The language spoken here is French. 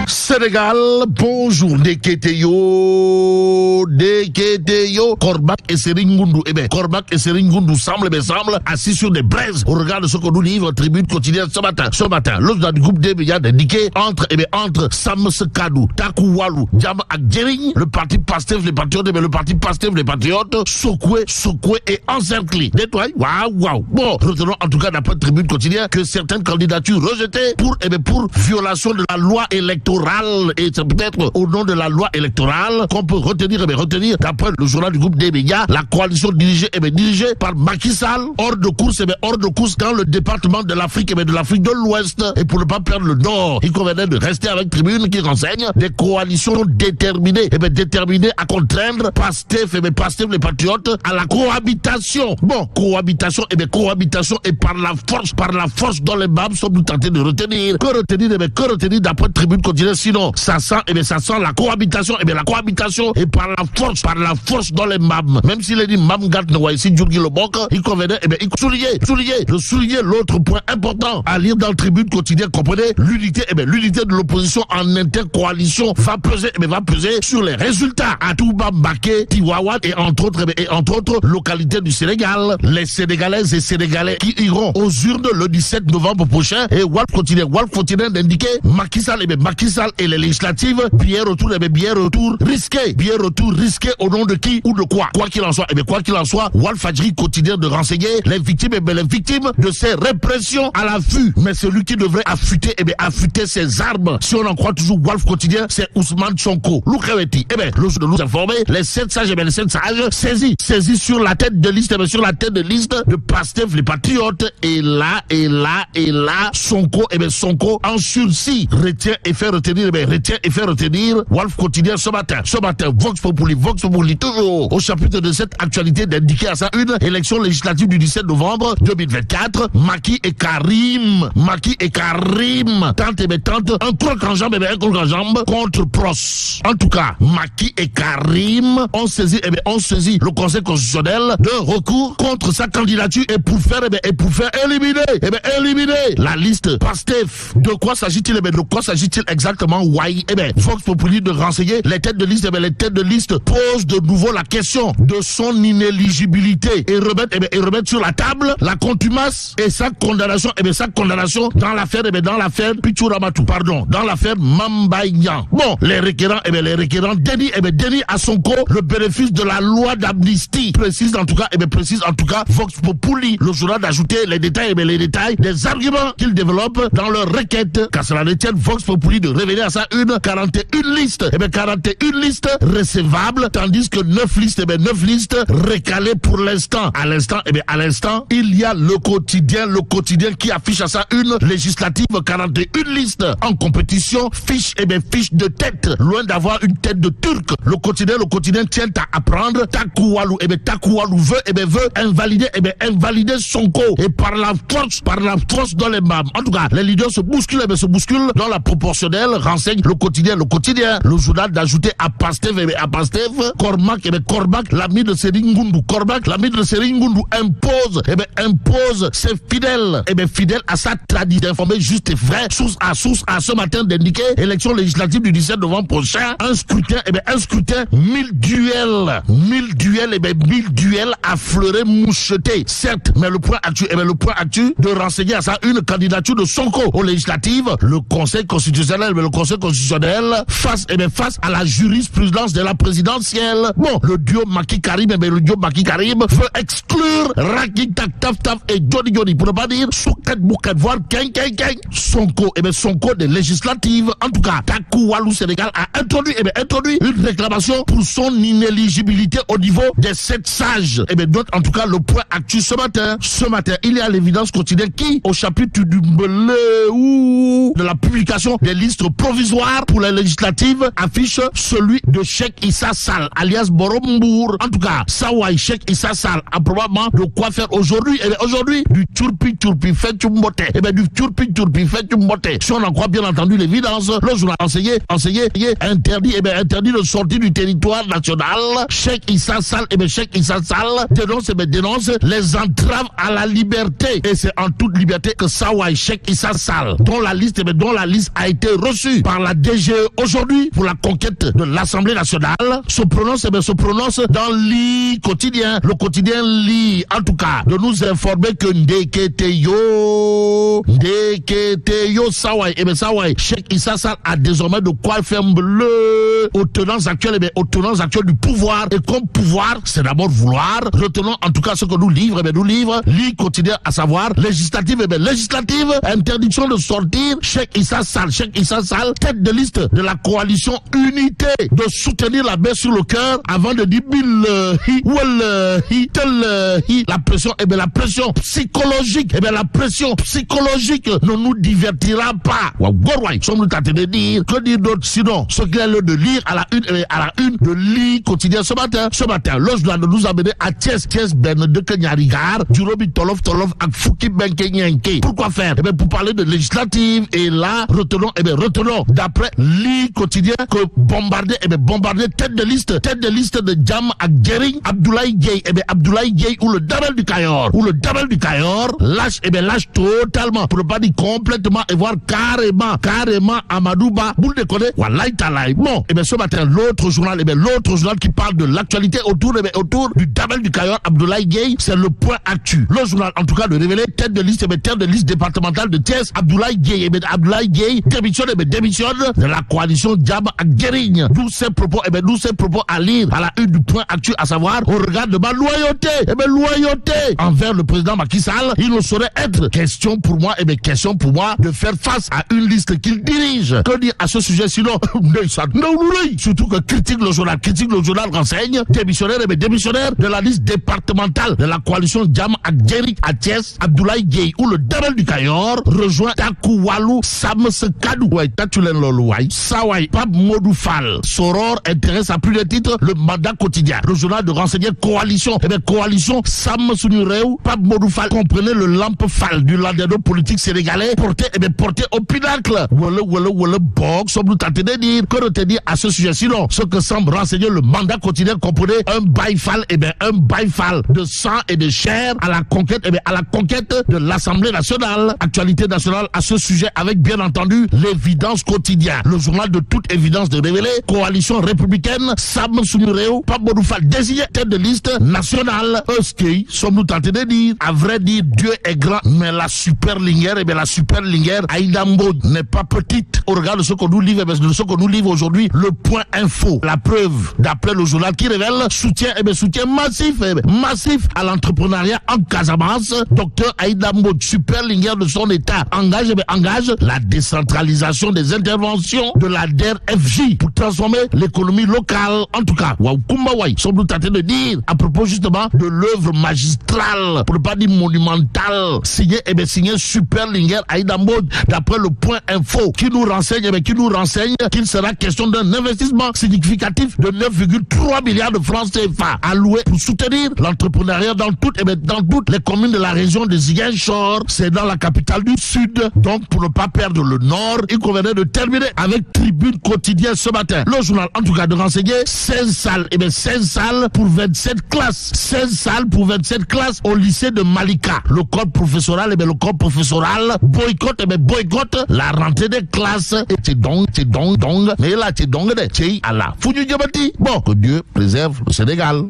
Sénégal, bonjour, Deketeyo, Kormak et Seringundu. Eh bien, Kormak et Seringundu semblent assis sur des braises au regard de ce que nous livre Tribune quotidienne ce matin. Ce matin, l'autre du groupe des médias indiqué entre Sam Sekadou, Takou Walou, Diam Akdjering, le parti Pastef, les patriotes, le parti Pastef, les patriotes, Sokwe et encerclé. Nettoie, waouh. Bon, retenons en tout cas d'après Tribune quotidienne que certaines candidatures rejetées pour violation de la loi électorale, et c'est peut-être au nom de la loi électorale qu'on peut retenir d'après le journal du groupe des médias, la coalition dirigée par Macky Sall, hors de course dans le département de l'Afrique de l'Afrique de l'Ouest, et pour ne pas perdre le nord, il convenait de rester avec Tribune qui renseigne des coalitions déterminées à contraindre Pastef les patriotes à la cohabitation. Bon, cohabitation et par la force dans les babs sommes nous tentés de retenir. Que retenir d'après Tribune quotidienne, sinon ça sent la cohabitation, la cohabitation et par la force dans les mâmes. Même s'il est dit mam gat ne ici Djurgi le Bok, il convenait souligner l'autre point important à lire dans Tribune quotidienne, comprenez, l'unité de l'opposition en intercoalition va peser sur les résultats à Touba, Mbaké, Tiwawan et entre autres localités du Sénégal. Les Sénégalaises et Sénégalais qui iront aux urnes le 17 novembre prochain, et Walf continue d'indiquer Macky Sall et les législatives, bien retour risqué au nom de qui ou de quoi. Quoi qu'il en soit, Walf Fadjri continue de renseigner les victimes de ces répressions à l'affût. Mais celui qui devrait affûter ses armes, si on en croit toujours Walf quotidien, c'est Ousmane Sonko. Loukaweti. Le jour de nous informer, les 7 sages saisis sur la tête de liste, de Pastef, les patriotes, et là, Sonko en sursis retient et fait retenir Walf quotidien ce matin, Vox Populi toujours au chapitre de cette actualité d'indiquer à ça une élection législative du 17 novembre 2024, Macky et Karim tente un croc en jambe contre Pros. En tout cas, Macky et Karim ont saisi le Conseil constitutionnel d'un recours contre sa candidature et pour faire éliminer la liste Pastef. De quoi s'agit-il exactement? Vox Populi de renseigner les têtes de liste posent de nouveau la question de son inéligibilité et remettent sur la table la contumace et sa condamnation dans l'affaire Mambaïan. Bon, les requérants dénient à Sonko le bénéfice de la loi d'amnistie. Précise en tout cas Vox Populi. Le journal d'ajouter les détails des arguments qu'ils développent dans leur requête. Car cela ne tienne Vox Populi de révéler à ça 41 listes. 41 listes récevables, tandis que 9 listes récalées pour l'instant. À l'instant, il y a le quotidien qui affiche à ça une législative 41 listes en compétition, fiche de tête, loin d'avoir une tête de turc. Le quotidien tient à apprendre Takou Walou veut invalider Sonko et par la force dans les mâmes. En tout cas, les leaders se bousculent dans la proportionnelle, renseigne le quotidien. Le journal d'ajouter à Pastef, Kormak, l'ami de Seringundu. Impose ses fidèles à sa tradition d'informer juste et vrai, source à ce matin d'indiquer élection législative du 17 novembre prochain, un scrutin 1000 duels affleurés, mouchetés. Certes, mais le point actu de renseigner à ça une candidature de Sonko aux législatives, le Conseil constitutionnel face à la jurisprudence de la présidentielle. Bon, le duo Macky Karim veut exclure Raki Taf et Johnny pour ne pas dire Souket Bouket, voire Keng. Sonko des législatives. En tout cas, Takou Walou Sénégal a introduit une réclamation pour son inéligibilité au niveau des 7 sages. Note en tout cas le point actu ce matin. Il y a l'évidence quotidienne qui, au chapitre de la publication des listes provisoires pour les législatives, affiche celui de Cheikh Issa Sall, alias Borombour. En tout cas, Sawai Cheikh Issa Sall a probablement de quoi faire aujourd'hui. Aujourd'hui, du turpi fait mbote. Du turpi fait mbote. Si on en croit bien entendu l'évidence, le journal enseigné interdit de sortir du territoire national. Cheikh Issa Sall dénonce les entraves à la liberté. Et c'est en toute liberté que Sawai Cheikh Issa Sall, dont la liste a été rejetée reçu par la DGE aujourd'hui pour la conquête de l'Assemblée nationale se prononce dans l'I quotidien. Le quotidien L'I, en tout cas, de nous informer que Ndeketeyo Sawai, Sawai, Cheikh Issa Sall a désormais de quoi faire bleu aux tenants actuels, du pouvoir. Et comme pouvoir, c'est d'abord vouloir. Retenons en tout cas ce que nous livre, L'I quotidien, à savoir législative, interdiction de sortir Cheikh Issa Sall, tête de liste de la coalition Unité, de soutenir la baisse sur le cœur avant de dire la pression psychologique ne nous divertira pas. Sommes-nous tentés de dire, que dire d'autre sinon ce qu'il y a lieu de lire à la une de L'I quotidien ce matin, le journal de nous amener à Thiès Ben de Kenyarigar, Jurobi Tolof ak Fouki Benke Nyenke. Pourquoi faire? Pour parler de législative, et là, retenons, d'après L'I quotidien, que bombarder tête de liste de Jam ak Gering, Abdoulaye Gueye, ou le Dabel du Cayor, lâche totalement, pour ne pas dire complètement, et voir carrément Amadouba, boule de connaît, wallahi talaï. Bon, ce matin, l'autre journal qui parle de l'actualité autour du Dabel du Cayor, Abdoulaye Gueye, c'est le point actu. Le journal, en tout cas, de révéler tête de liste départementale de Thiès, Abdoulaye Gueye, démissionne de la coalition Jam ak Gering. D'où ces propos à lire à la une du point actu, à savoir, au regard de ma loyauté envers le président Macky Sall, il ne saurait être question pour moi de faire face à une liste qu'il dirige. Que dire à ce sujet sinon, surtout que critique le journal renseigne, démissionnaire de la liste départementale de la coalition Jam ak Gering à Thiès, Abdoulaye Gueye, ou le Dabel du Cayor, rejoint Takuwalu Samse Kadou. Sawai, Pape Modou Fall. Soror intéresse à plus de titres le mandat quotidien. Le journal de renseigner coalition. Coalition Sam Sunureu, Pape Modou Fall. Comprenez le lampe Fall du landado politique sénégalais porté au pinacle. Sommes-nous tentés de dire, que retenir à ce sujet sinon ce que semble renseigner le mandat quotidien comprenait un bail Fall, de sang et de chair à la conquête, de l'Assemblée nationale. Actualité nationale à ce sujet avec bien entendu l'évidence quotidien. Le journal de toute évidence de révéler, coalition républicaine, Sam Sunureu, Pape Modou Fall désigné tête de liste nationale. Sommes-nous tentés de dire, à vrai dire, Dieu est grand, mais la super lignère, Aïda Mbodj n'est pas petite. Au regard de ce que nous livre, aujourd'hui, le point info. La preuve, d'après le journal qui révèle, soutien massif à l'entrepreneuriat en Casamance. Docteur Aïda Mbodj, super lignère de son état, engage la décentralisation des interventions de la DER/FJ pour transformer l'économie locale. En tout cas, sommes-nous tentés de dire à propos justement de l'œuvre magistrale, pour ne pas dire monumentale, signé super lignère Aïda Mbodj, d'après le point info, qui nous renseigne qu'il sera question d'un investissement significatif de 9,3 milliards de francs CFA alloués pour soutenir l'entrepreneuriat dans toutes les communes de la région de Ziguinchor. C'est dans la capitale du Sud. Donc, pour ne pas perdre le Nord, il convenait de terminer avec Tribune quotidien ce matin. Le journal, en tout cas, de renseigner 16 salles pour 27 classes. 16 salles pour 27 classes au lycée de Malika. Le corps professoral, boycotte la rentrée des classes. Et c'est donc, mais là, c'est donc, à la Foudu Diabati. Bon, que Dieu préserve le Sénégal.